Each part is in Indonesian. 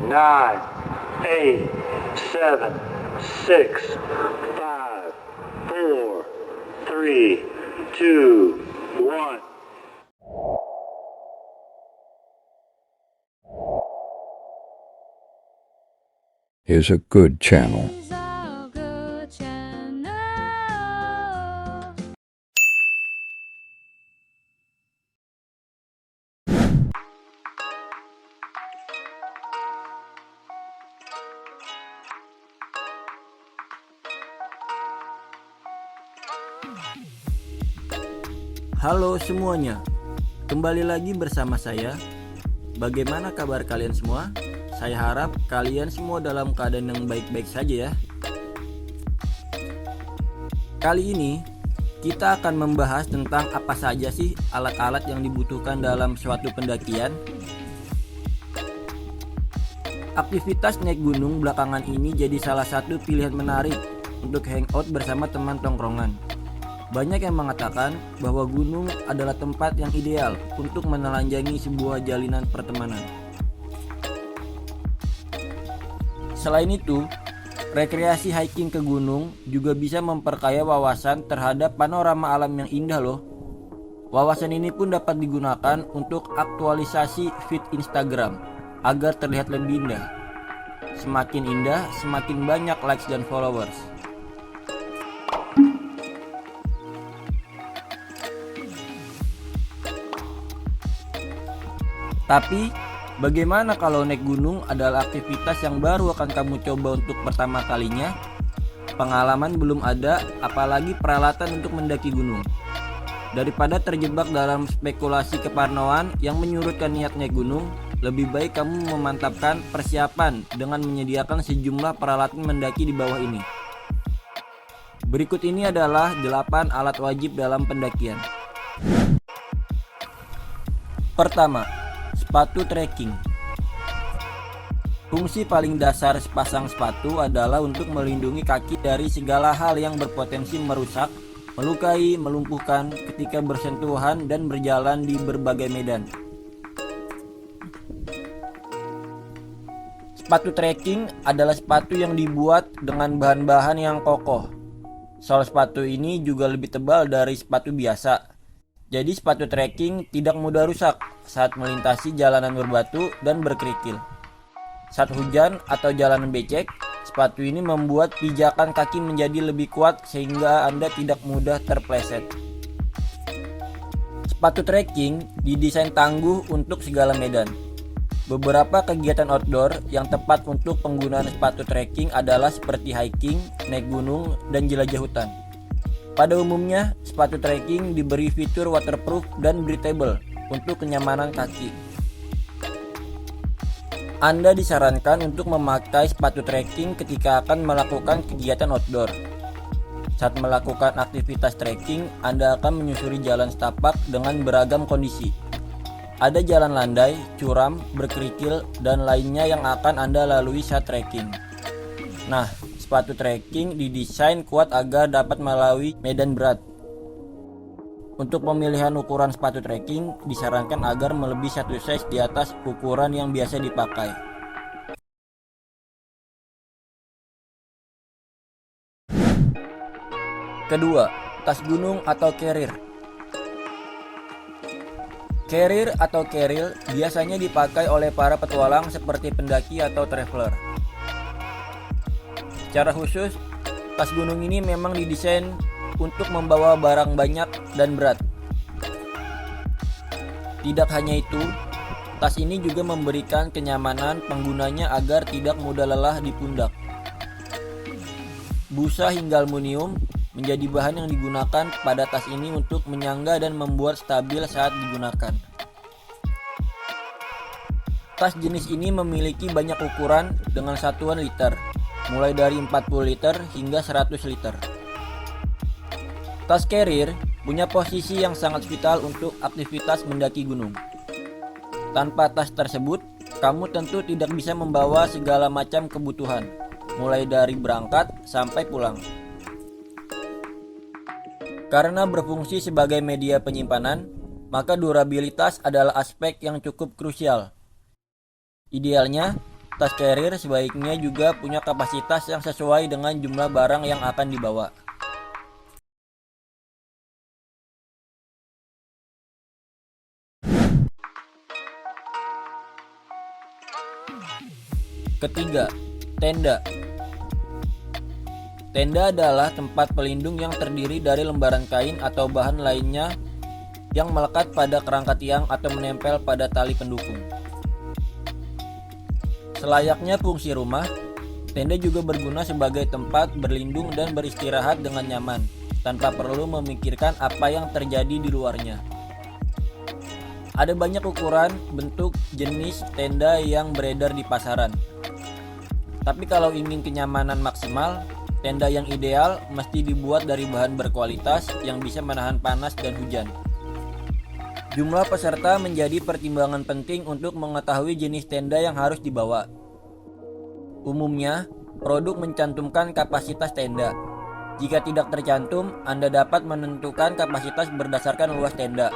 9, 8, 7, 6, 5, 4, 3, 2, 1. Is a good channel. Halo semuanya, kembali lagi bersama saya. Bagaimana kabar kalian semua? Saya harap kalian semua dalam keadaan yang baik-baik saja ya. Kali ini kita akan membahas tentang apa saja sih alat-alat yang dibutuhkan dalam suatu pendakian. Aktivitas naik gunung belakangan ini jadi salah satu pilihan menarik untuk hangout bersama teman tongkrongan. Banyak yang mengatakan bahwa gunung adalah tempat yang ideal untuk menelanjangi sebuah jalinan pertemanan. Selain itu, rekreasi hiking ke gunung juga bisa memperkaya wawasan terhadap panorama alam yang indah loh. Wawasan ini pun dapat digunakan untuk aktualisasi feed Instagram agar terlihat lebih indah. Semakin indah, semakin banyak likes dan followers. Tapi, bagaimana kalau naik gunung adalah aktivitas yang baru akan kamu coba untuk pertama kalinya? Pengalaman belum ada, apalagi peralatan untuk mendaki gunung. Daripada terjebak dalam spekulasi keparnoan yang menyurutkan niat naik gunung, lebih baik kamu memantapkan persiapan dengan menyediakan sejumlah peralatan mendaki di bawah ini. Berikut ini adalah 8 alat wajib dalam pendakian. Pertama, sepatu trekking. Fungsi paling dasar sepasang sepatu adalah untuk melindungi kaki dari segala hal yang berpotensi merusak, melukai, melumpuhkan ketika bersentuhan dan berjalan di berbagai medan. Sepatu trekking adalah sepatu yang dibuat dengan bahan-bahan yang kokoh. Sol sepatu ini juga lebih tebal dari sepatu biasa. Jadi sepatu trekking tidak mudah rusak saat melintasi jalanan berbatu dan berkerikil. Saat hujan atau jalanan becek, sepatu ini membuat pijakan kaki menjadi lebih kuat sehingga Anda tidak mudah terpleset. Sepatu trekking didesain tangguh untuk segala medan. Beberapa kegiatan outdoor yang tepat untuk penggunaan sepatu trekking adalah seperti hiking, naik gunung, dan jelajah hutan. Pada umumnya, sepatu trekking diberi fitur waterproof dan breathable untuk kenyamanan kaki. Anda disarankan untuk memakai sepatu trekking ketika akan melakukan kegiatan outdoor. Saat melakukan aktivitas trekking, Anda akan menyusuri jalan setapak dengan beragam kondisi. Ada jalan landai, curam, berkerikil, dan lainnya yang akan Anda lalui saat trekking. Nah, sepatu trekking didesain kuat agar dapat melalui medan berat. Untuk pemilihan ukuran sepatu trekking disarankan agar melebihi satu size di atas ukuran yang biasa dipakai. Kedua, tas gunung atau carrier. Carrier atau carriel biasanya dipakai oleh para petualang seperti pendaki atau traveler. Secara khusus, tas gunung ini memang didesain untuk membawa barang banyak dan berat. Tidak hanya itu, tas ini juga memberikan kenyamanan penggunanya agar tidak mudah lelah di pundak. Busa hingga aluminium menjadi bahan yang digunakan pada tas ini untuk menyangga dan membuat stabil saat digunakan. Tas jenis ini memiliki banyak ukuran dengan satuan liter, mulai dari 40 liter hingga 100 liter. Tas carrier punya posisi yang sangat vital untuk aktivitas mendaki gunung. Tanpa tas tersebut, kamu tentu tidak bisa membawa segala macam kebutuhan, mulai dari berangkat sampai pulang. Karena berfungsi sebagai media penyimpanan, maka durabilitas adalah aspek yang cukup krusial. Idealnya, Tas carrier sebaiknya juga punya kapasitas yang sesuai dengan jumlah barang yang akan dibawa. Ketiga, tenda. Tenda adalah tempat pelindung yang terdiri dari lembaran kain atau bahan lainnya yang melekat pada kerangka tiang atau menempel pada tali pendukung. Selayaknya fungsi rumah, tenda juga berguna sebagai tempat berlindung dan beristirahat dengan nyaman, tanpa perlu memikirkan apa yang terjadi di luarnya. Ada banyak ukuran, bentuk, jenis tenda yang beredar di pasaran. Tapi kalau ingin kenyamanan maksimal, tenda yang ideal mesti dibuat dari bahan berkualitas yang bisa menahan panas dan hujan. Jumlah peserta menjadi pertimbangan penting untuk mengetahui jenis tenda yang harus dibawa. Umumnya, produk mencantumkan kapasitas tenda. Jika tidak tercantum, Anda dapat menentukan kapasitas berdasarkan luas tenda.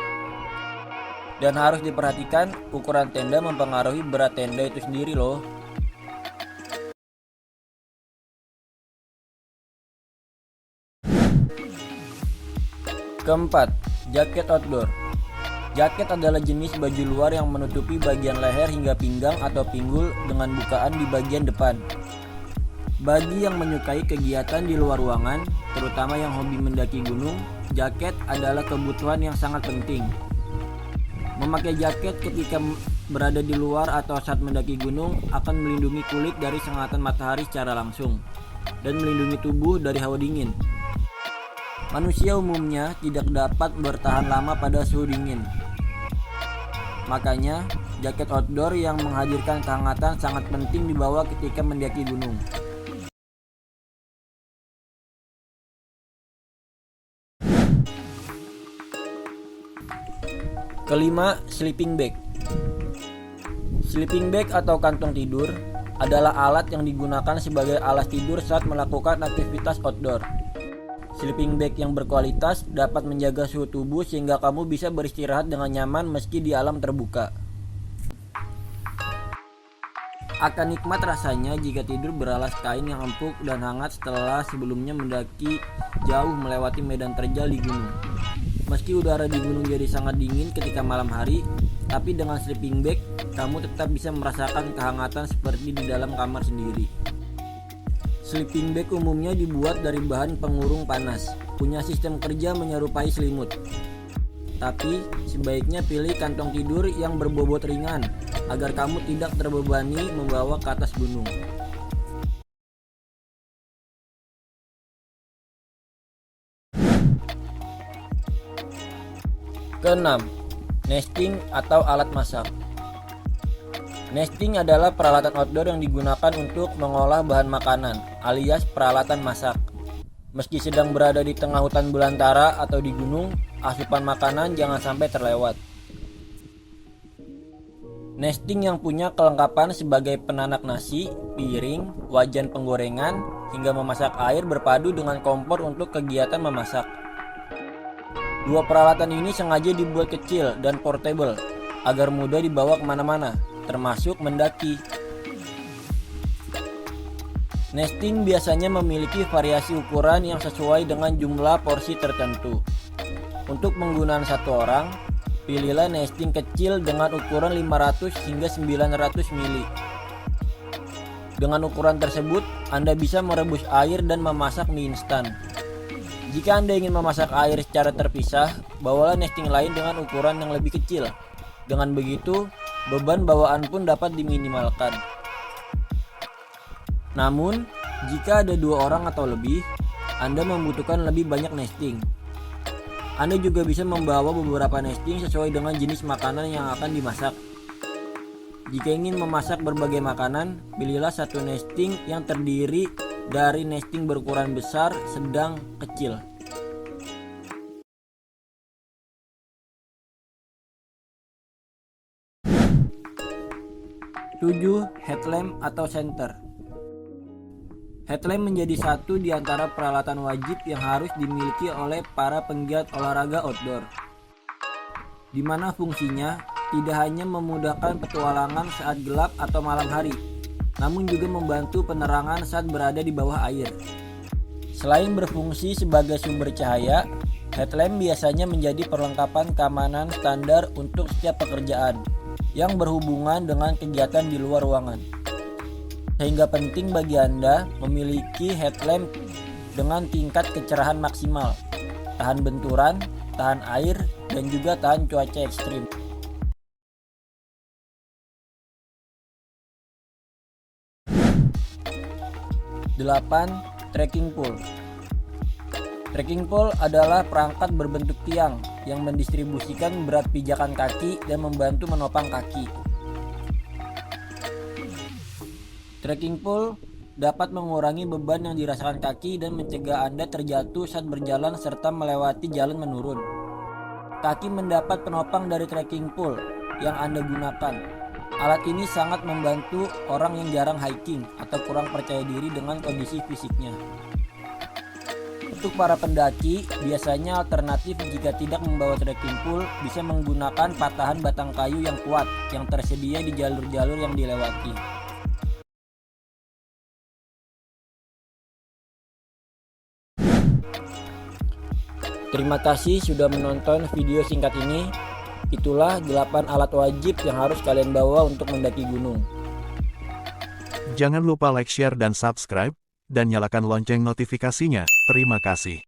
Dan harus diperhatikan, ukuran tenda mempengaruhi berat tenda itu sendiri loh. Keempat, jaket outdoor. Jaket adalah jenis baju luar yang menutupi bagian leher hingga pinggang atau pinggul dengan bukaan di bagian depan. Bagi yang menyukai kegiatan di luar ruangan, terutama yang hobi mendaki gunung, jaket adalah kebutuhan yang sangat penting. Memakai jaket ketika berada di luar atau saat mendaki gunung akan melindungi kulit dari sengatan matahari secara langsung dan melindungi tubuh dari hawa dingin. Manusia umumnya tidak dapat bertahan lama pada suhu dingin. Makanya, jaket outdoor yang menghadirkan kehangatan sangat penting dibawa ketika mendaki gunung. Kelima, sleeping bag. Sleeping bag atau kantong tidur adalah alat yang digunakan sebagai alas tidur saat melakukan aktivitas outdoor. Sleeping bag yang berkualitas dapat menjaga suhu tubuh sehingga kamu bisa beristirahat dengan nyaman meski di alam terbuka. Akan nikmat rasanya jika tidur beralas kain yang empuk dan hangat setelah sebelumnya mendaki jauh melewati medan terjal di gunung. Meski udara di gunung jadi sangat dingin ketika malam hari, tapi dengan sleeping bag kamu tetap bisa merasakan kehangatan seperti di dalam kamar sendiri. Sleeping bag umumnya dibuat dari bahan pengurung panas, punya sistem kerja menyerupai selimut. Tapi sebaiknya pilih kantong tidur yang berbobot ringan agar kamu tidak terbebani membawa ke atas gunung. Keenam, nesting atau alat masak. Nesting adalah peralatan outdoor yang digunakan untuk mengolah bahan makanan, alias peralatan masak. Meski sedang berada di tengah hutan belantara atau di gunung, asupan makanan jangan sampai terlewat. Nesting yang punya kelengkapan sebagai penanak nasi, piring, wajan penggorengan, hingga memasak air berpadu dengan kompor untuk kegiatan memasak. Dua peralatan ini sengaja dibuat kecil dan portable agar mudah dibawa kemana-mana, termasuk mendaki. Nesting biasanya memiliki variasi ukuran yang sesuai dengan jumlah porsi tertentu. Untuk penggunaan satu orang, pilihlah nesting kecil dengan ukuran 500 hingga 900 ml. Dengan ukuran tersebut, Anda bisa merebus air dan memasak mie instan. Jika Anda ingin memasak air secara terpisah, bawalah nesting lain dengan ukuran yang lebih kecil. Dengan begitu, beban bawaan pun dapat diminimalkan. Namun, jika ada 2 orang atau lebih, Anda membutuhkan lebih banyak nesting. Anda juga bisa membawa beberapa nesting sesuai dengan jenis makanan yang akan dimasak. Jika ingin memasak berbagai makanan, pilihlah satu nesting yang terdiri dari nesting berukuran besar, sedang, kecil. Tujuh, headlamp atau senter. Headlamp menjadi satu di antara peralatan wajib yang harus dimiliki oleh para penggiat olahraga outdoor, di mana fungsinya tidak hanya memudahkan petualangan saat gelap atau malam hari, namun juga membantu penerangan saat berada di bawah air. Selain berfungsi sebagai sumber cahaya, headlamp biasanya menjadi perlengkapan keamanan standar untuk setiap pekerjaan yang berhubungan dengan kegiatan di luar ruangan. Sehingga penting bagi Anda memiliki headlamp dengan tingkat kecerahan maksimal, tahan benturan, tahan air, dan juga tahan cuaca ekstrim. 8. Trekking pole. Trekking pole adalah perangkat berbentuk tiang yang mendistribusikan berat pijakan kaki dan membantu menopang kaki. Trekking pole dapat mengurangi beban yang dirasakan kaki dan mencegah Anda terjatuh saat berjalan serta melewati jalan menurun. Kaki mendapat penopang dari trekking pole yang Anda gunakan. Alat ini sangat membantu orang yang jarang hiking atau kurang percaya diri dengan kondisi fisiknya. Untuk para pendaki, biasanya alternatif jika tidak membawa trekking pole bisa menggunakan patahan batang kayu yang kuat yang tersedia di jalur-jalur yang dilewati. Terima kasih sudah menonton video singkat ini. Itulah 8 alat wajib yang harus kalian bawa untuk mendaki gunung. Jangan lupa like, share, dan subscribe, dan nyalakan lonceng notifikasinya. Terima kasih.